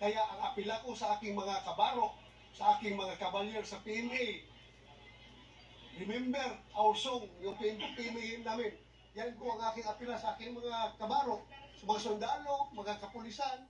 Kaya ang apila ko sa aking mga kabaro, sa aking mga kabalyer sa PMA, remember our song, yung PMA namin. Yan po ang aking apila sa aking mga kabaro, sa mga sundalo, mga kapulisan.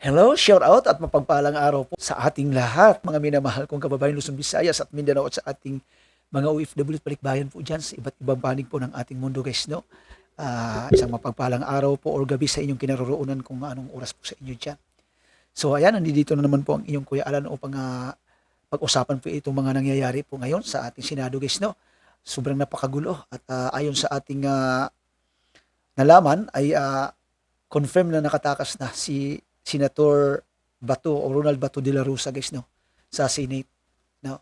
Hello, shout out at mapagpalang araw po sa ating lahat, mga minamahal kong kababayan Luzon, Visayas at Mindanao at sa ating mga OFW at balikbayan po dyan sa iba't ibang panig po ng ating mundo guys, no? Isang mapagpalang araw po or gabi sa inyong kinaroroonan kung anong oras po sa inyo dyan. So ayan, nandito na naman po ang inyong Kuya Alan upang pag-usapan po itong mga nangyayari po ngayon sa ating Senado guys, no? Sobrang napakagulo at ayon sa ating nalaman ay confirm na nakatakas na si Senator Bato o Ronald Bato de la Rosa guys, no, sa Senate, no.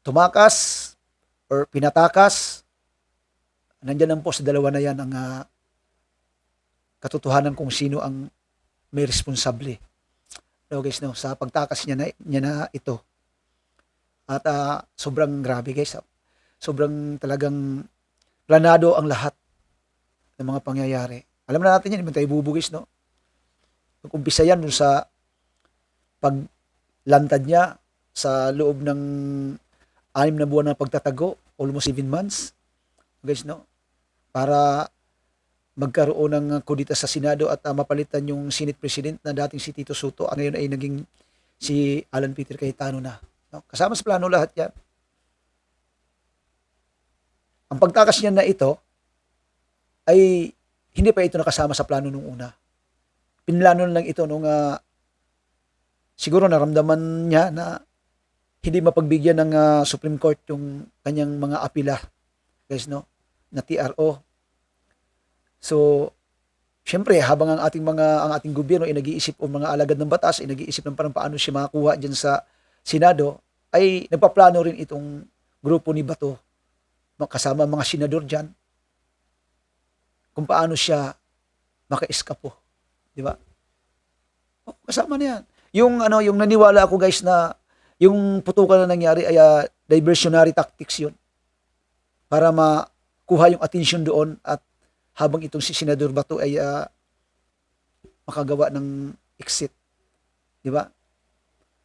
Tumakas or pinatakas, nandiyan lang po sa dalawa na yan ang katotohanan kung sino ang may responsable, no guys, no, sa pagtakas niya na ito. At sobrang grabe guys, sobrang talagang planado ang lahat ng mga pangyayari. Alam na natin yan, hindi tayo bubugis, no. Nag-umpisa yan dun sa paglantad niya sa loob ng 6 na buwan ng pagtatago, almost 7 months, guys, no? Para magkaroon ng kudita sa Senado at mapalitan yung Senate President na dating si Tito Soto. Ngayon ay naging si Alan Peter Cayetano na. No? Kasama sa plano lahat yan. Ang pagtakas niya na ito ay hindi pa ito nakasama sa plano nung una. Pinlano lang ito nung siguro naramdaman niya na hindi mapagbigyan ng Supreme Court yung kanyang mga apila, guys, no, na TRO. So, syempre habang ang ating gobyerno ay nag-iisip o mga alagad ng batas, ay nag-iisip ng parang paano siya makakuha diyan sa Senado, ay nagpaplano rin itong grupo ni Bato kasama mga senador diyan kung paano siya maka-eskapo. Di ba? Oh, kasama na yan. Yung naniwala ako guys na yung putukan na nangyari ay diversionary tactics yun. Para makuha yung attention doon at habang itong si Senador Bato ay makagawa ng exit. Di ba?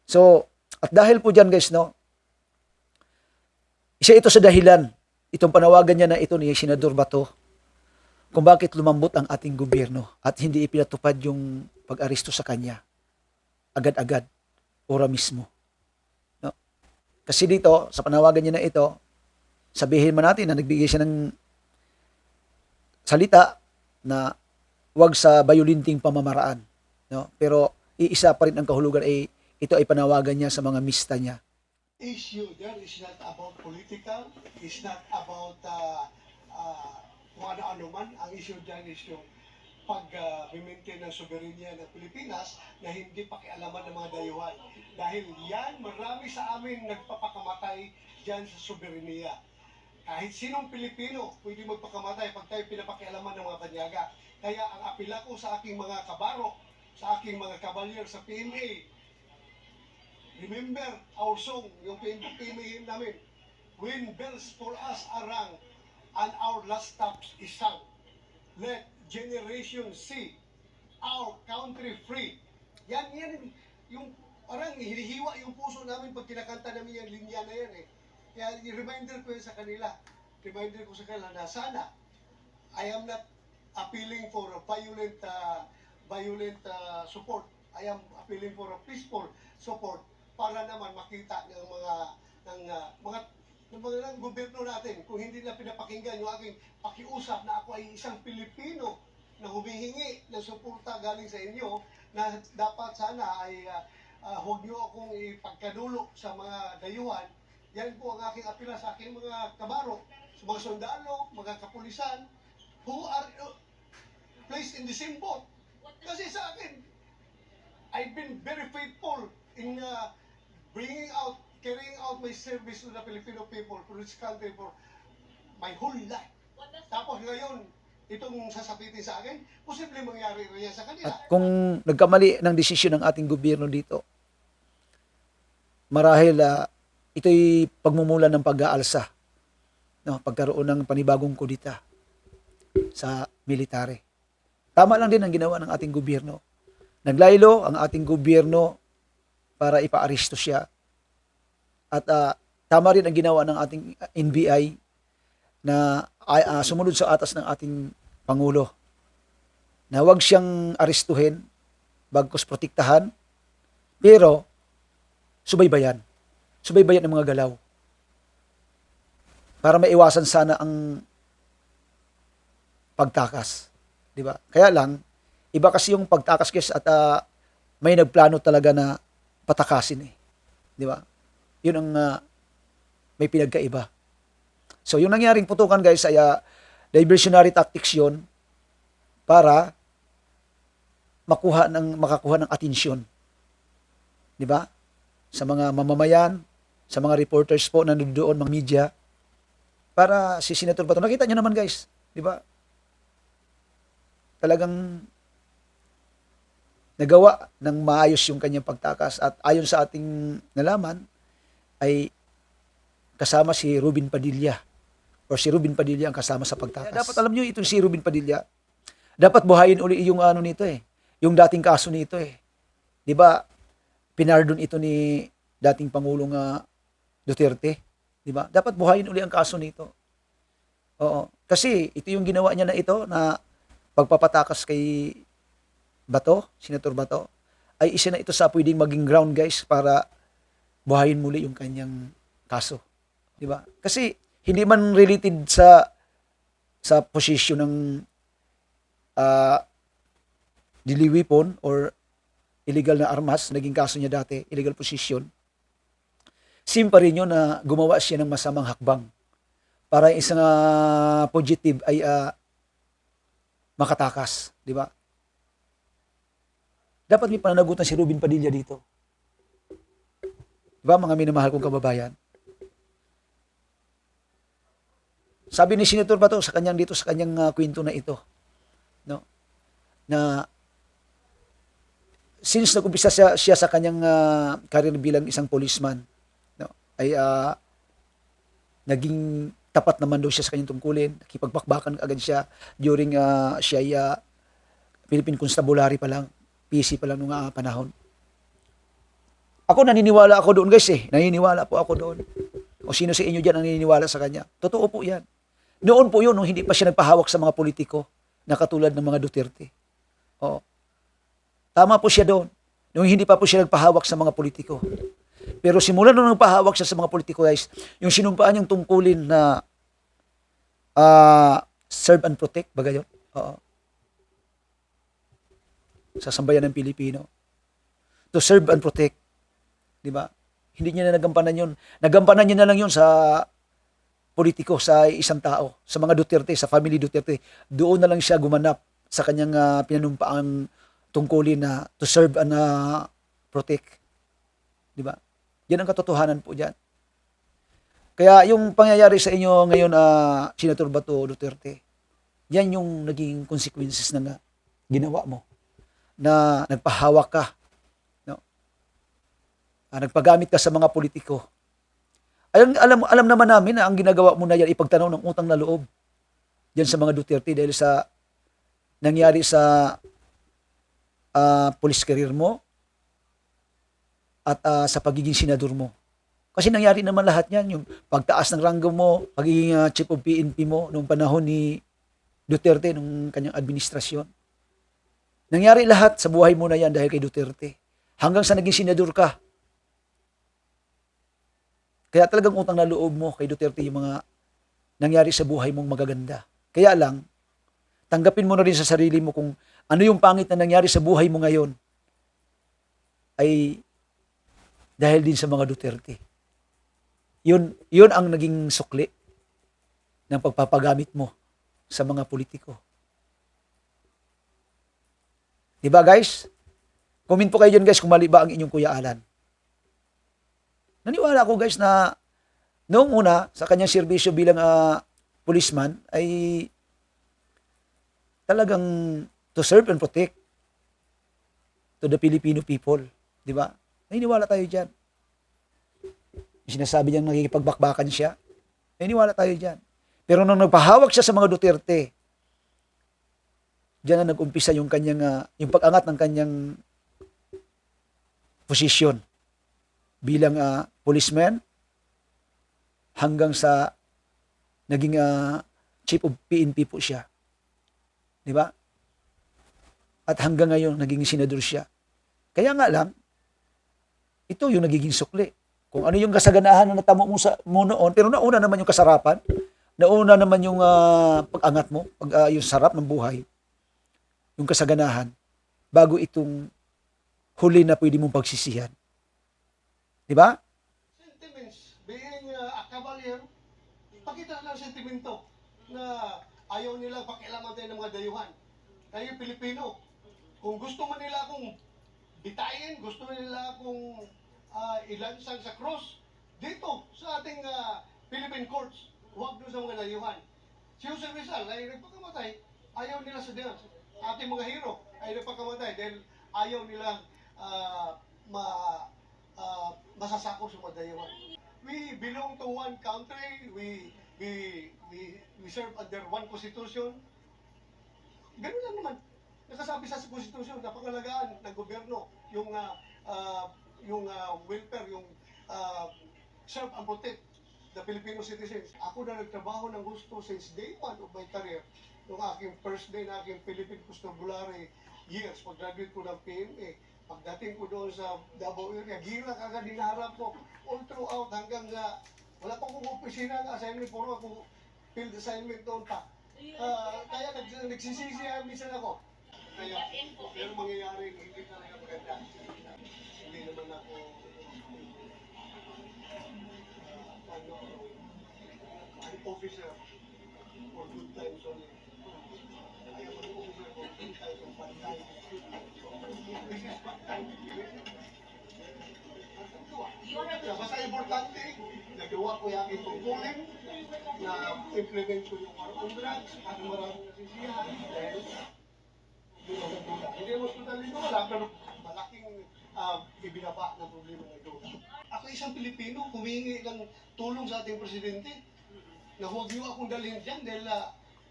So, at dahil po dyan guys, no, isa ito sa dahilan, itong panawagan niya na ito ni Senador Bato, kung bakit lumambot ang ating gobyerno at hindi ipinatupad yung pag-aresto sa kanya agad-agad, ora mismo. No? Kasi dito, sa panawagan niya na ito, sabihin man natin na nagbigay siya ng salita na wag sa bayulinting pamamaraan. No? Pero iisa pa rin ang kahulugan ay ito ay panawagan niya sa mga mista niya. Issue there is not about political, it's not about kung ano-ano man. Ang issue dyan is yung pag-maintain ng soberanya ng Pilipinas na hindi pakialaman ng mga dayuhan. Dahil yan, marami sa amin nagpapakamatay dyan sa soberanya. Kahit sinong Pilipino pwede magpakamatay pag tayo pinapakialaman ng mga banyaga. Kaya ang apila ko sa aking mga kabaro, sa aking mga kabalyer sa PMA, remember our song, yung PMA namin, when bells for us are rung, and our last stops is sung. Let generation see our country free. Yan, yung parang hinihiwa yung puso namin pag kinakanta namin yung linya na yan eh. Kaya reminder ko yun sa kanila. Reminder ko sa kanila na sana I am not appealing for a violent support. I am appealing for a peaceful support para naman makita ng mga gobyerno natin, kung hindi na pinapakinggan yung aking pakiusap na ako ay isang Pilipino na humihingi ng suporta galing sa inyo, na dapat sana ay huwag nyo akong ipagkadulo sa mga dayuhan. Yan po ang aking apila sa aking mga kabaro, sa mga sundalo, mga kapulisan, who are placed in the same boat. Kasi sa akin, I've been very faithful in carrying out my service to the Filipino people, for this country, for my whole life. Tapos ngayon, itong sasapitin sa akin, posible mangyari rin yan sa kanila. At kung nagkamali ng desisyon ng ating gobyerno dito, marahil ito'y pagmumula ng pag-aalsa, no, pagkaroon ng panibagong kudita sa military. Tama lang din ang ginawa ng ating gobyerno. Naglaylo ang ating gobyerno para ipaaresto siya. At tama rin ang ginawa ng ating NBI na sumunod sa atas ng ating Pangulo na huwag siyang arestuhin, bagkus protektahan, pero subaybayan. Subaybayan ng mga galaw. Para maiwasan sana ang pagtakas. Di ba? Kaya lang, iba kasi yung pagtakas guys at may nagplano talaga na patakasin eh. Di ba? Yun ang may pinagkaiba. So yung nangyaring putukan guys ay diversionary tactics yun para makakuha ng atensyon. Di ba? Sa mga mamamayan, sa mga reporters po na nandoon, mga media, para si Senator Bato. Nakita nyo naman guys, di ba? Talagang nagawa ng maayos yung kanyang pagtakas at ayon sa ating nalaman ay kasama si Ruben Padilla or si Ruben Padilla ang kasama sa pagtakas. Kaya dapat alam nyo itong si Ruben Padilla, dapat buhayin uli yung ano nito eh, yung dating kaso nito eh. 'Di ba? Pinardon ito ni dating Pangulong Duterte, 'di ba? Dapat buhayin uli ang kaso nito. Oo, kasi ito yung ginawa niya na ito na pagpapatakas kay Bato, Senator Bato, ay isa na ito sa pwedeng maging ground guys para buhayin muli yung kanyang kaso. 'Di ba? Kasi hindi man related sa posisyon ng deadly weapon or illegal na armas, naging kaso niya dati, illegal possession. Sim pa rin yun na gumawa siya ng masamang hakbang para isang fugitive ay makatakas, di ba? Dapat may pananagutan si Ruben Padilla dito. Di ba mga minamahal kong kababayan? Sabi ni Senator Bato sa kanyang dito sa kanyang kwento na ito, no? Na since nag-umpisa siya sa kanyang career bilang isang policeman, no, ay naging tapat naman daw siya sa kanyang tungkulin, nakipagbakbakan agad siya during siya ay Philippine Constabulary pa lang, PC pa lang nung panahon. Ako naniniwala ako doon guys eh, naniniwala po ako doon. O sino sa inyo dyan ang naniniwala sa kanya? Totoo po yan. Noon po yun, nung hindi pa siya nagpahawak sa mga politiko na katulad ng mga Duterte. Oo. Tama po siya doon. Nung hindi pa po siya nagpahawak sa mga politiko. Pero simula nung nagpahawak siya sa mga politiko, guys, yung sinumpaan niyang tungkulin na serve and protect, baga yun? Oo. Sa sambayan ng Pilipino. To serve and protect. Di ba? Hindi niya na nagampanan yun. Nagampanan niya na lang yun sa politiko, sa isang tao, sa mga Duterte, sa family Duterte. Doon na lang siya gumanap sa kanyang pinanumpaang tungkulin na to serve and protect. Di ba? Yan ang katotohanan po dyan. Kaya yung pangyayari sa inyo ngayon, Senator Bato Duterte, yan yung naging consequences ng ginawa mo. Na nagpahawak ka. No? Nagpagamit ka sa mga politiko. Alam naman namin na ang ginagawa mo na yan ipagtanaw ng utang na loob diyan sa mga Duterte dahil sa nangyari sa police career mo at sa pagiging senador mo. Kasi nangyari naman lahat yan, yung pagtaas ng ranggo mo, pagiging chief of PNP mo noong panahon ni Duterte, nung kanyang administrasyon. Nangyari lahat sa buhay mo na yan dahil kay Duterte. Hanggang sa naging senador ka. Kaya talagang utang na loob mo kay Duterte yung mga nangyari sa buhay mong magaganda. Kaya lang, tanggapin mo na rin sa sarili mo kung ano yung pangit na nangyari sa buhay mo ngayon ay dahil din sa mga Duterte. Yun ang naging sukli ng pagpapagamit mo sa mga politiko. Diba guys? Comment po kayo dyan guys kung mali ba ang inyong Kuya Alan. Naniwala ako guys na noong una sa kanyang serbisyo bilang policeman ay talagang to serve and protect to the Filipino people. Di ba? Naniniwala tayo dyan. Sinasabi niyang nakikipagbakbakan siya. Naniniwala tayo dyan. Pero nung nagpahawak siya sa mga Duterte, Diyan na nag-umpisa yung kanyang yung pag-angat ng kanyang posisyon bilang policeman hanggang sa naging chief of PNP po siya. 'Di ba? At hanggang ngayon naging senador siya. Kaya nga lang ito yung nagiging sukli. Kung ano yung kasaganahan na natamo mo noon, pero nauna naman yung kasarapan, nauna naman yung pag-angat mo, yung sarap ng buhay, yung kasaganahan, bago itong huli na pwede mong pagsisihan. Di ba? Sentiments, being a cavalier, pakita ng sentimento na ayaw nila pakialaman tayo ng mga dayuhan. Tayo Pilipino, kung gusto man nila akong bitayin, gusto nila akong ilansang sa cross, dito sa ating Philippine courts, huwag doon sa mga dayuhan. Si Jose Rizal ay nagpakamatay, ayaw nila sa Diyos. Ating mga hero ay nagpakamatay dahil ayaw nila masasako sa mga dayuhan. We belong to one country, we serve under one constitution. Ganun lang naman. Nakasabi sa konstitusyon, napangalagaan ng gobyerno yung welfare, yung serve and protect the Filipino citizens. Ako na nagtrabaho ng gusto since day one of my career. Nung aking first day na aking Philippine Constabulary years, pag-graduate ko ng PMA, pagdating ko doon sa Davao area, gira kagad dinaharap ko all throughout hanggang wala pa kong opisina ng assignment, puro ako field assignment doon pa. Kaya nagsisisi minsan ako. Kaya, pero mangyayari, hindi talaga maganda. Hindi naman ako, an officer for good times only. I am an officer for good times and bad times. This is bad time. Basta importante, nagawa ko yung aking tungkulin, na implement ko yung war on drugs, at maraming nasisiyahan, dahil hindi mo hospital dito wala, pero malaking ibinaba ng problema ng droga. Ako isang Pilipino, humingi ng tulong sa ating presidente na huwag niyo akong dalhin dyan dahil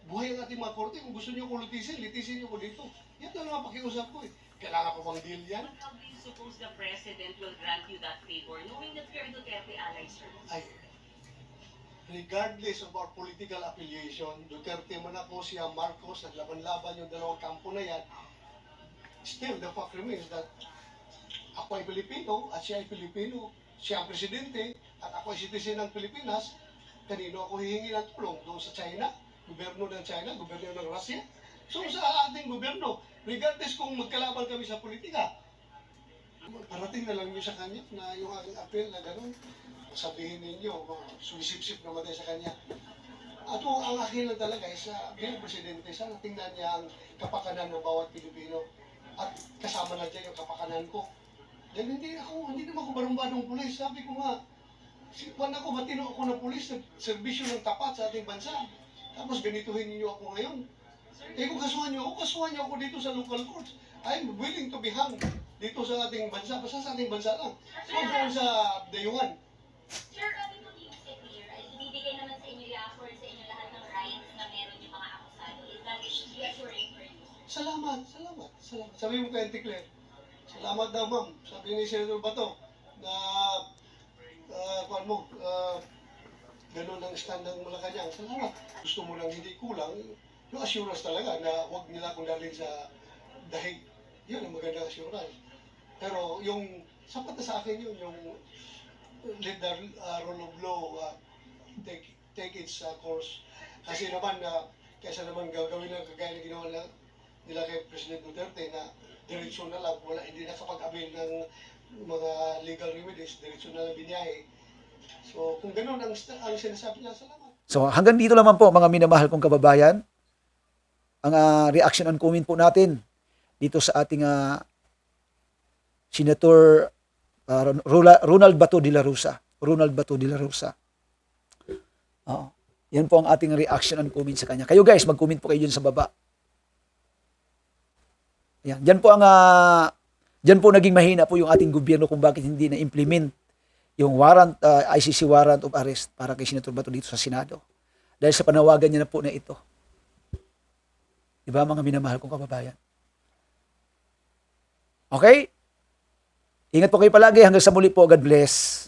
buhay ang ating mga korte. Kung gusto niyo akong litisin niyo ko dito. Yan na lang pakiusap ko eh. Kailangan ko bang deal yan? How do you suppose the president will grant you that favor, knowing that you're Duterte ally, sir? Ay, regardless of our political affiliation, Duterte man ako, siya Marcos, naglaban-laban yung dalawang kampo na yan, still the fact remains that ako ay Pilipino at siya ay Pilipino, siya ang presidente at ako ay citizen ng Pilipinas. Kanino ako hihingi ng tulong? Doon sa China, gobyerno ng China, gobyerno ng Russia. So sa ating gobyerno, regardless kung magkalaban kami sa politika, parating na lang nyo sa kanya na yung aking apel na gano'n, sabihin ninyo, sumisip-sip naman tayo sa kanya. At ang akin lang talaga ay bilang presidente, sana tingnan niya ang kapakanan ng bawat Pilipino at kasama na dyan yung kapakanan ko. Dahil hindi naman ako barumbadong pulis. Sabi ko nga, matino ako ng pulis, nag-servisyo ng tapat sa ating bansa. Tapos ganituhin niyo ako ngayon. Kung kasuhan niyo ako dito sa local courts. I'm willing to be hanged dito sa ating bansa. Basta sa ating bansa lang. Huwag doon sa dayuhan. Sir, kami po dito sa clear ay ibibigay naman sa inyo, i-afford sa inyo lahat ng rights na meron yung mga akusado. Is that reassuring for you? Salamat. Sabi mo kay Auntie Claire, salamat daw ma'am. Sabi ni Senator Bato na ganun ang stand ng Malacanang. Salamat. Gusto mo lang hindi kulang, yung assurance talaga na huwag nila akong dalhin sa dahig. Yun ang magandang assurance. Pero yung sapat na sa akin yun, yung let the rule of law take its course. Kasi naman, kaysa naman gagawin lang kagaya na ginawa nila kay President Duterte na diretsyon na lang, hindi nakapag-avail ng mga legal remedies, diretsyon na lang binyahe. So kung gano'n ang sinasabi niya, salamat. So hanggang dito naman po mga minamahal kong kababayan, ang reaction and comment po natin dito sa ating Senator Ronald Bato de la Rosa. Oo. Yan po ang ating reaction and comment sa kanya. Kayo guys, mag-comment po kayo dyan sa baba. Yan. Diyan po naging mahina po yung ating gobyerno kung bakit hindi na-implement yung warrant, ICC warrant of arrest para kay Senator Bato dito sa Senado. Dahil sa panawagan niya na po na ito. Di ba, mga minamahal kong kababayan? Okay? Ingat po kayo palagi. Hanggang sa muli po. God bless.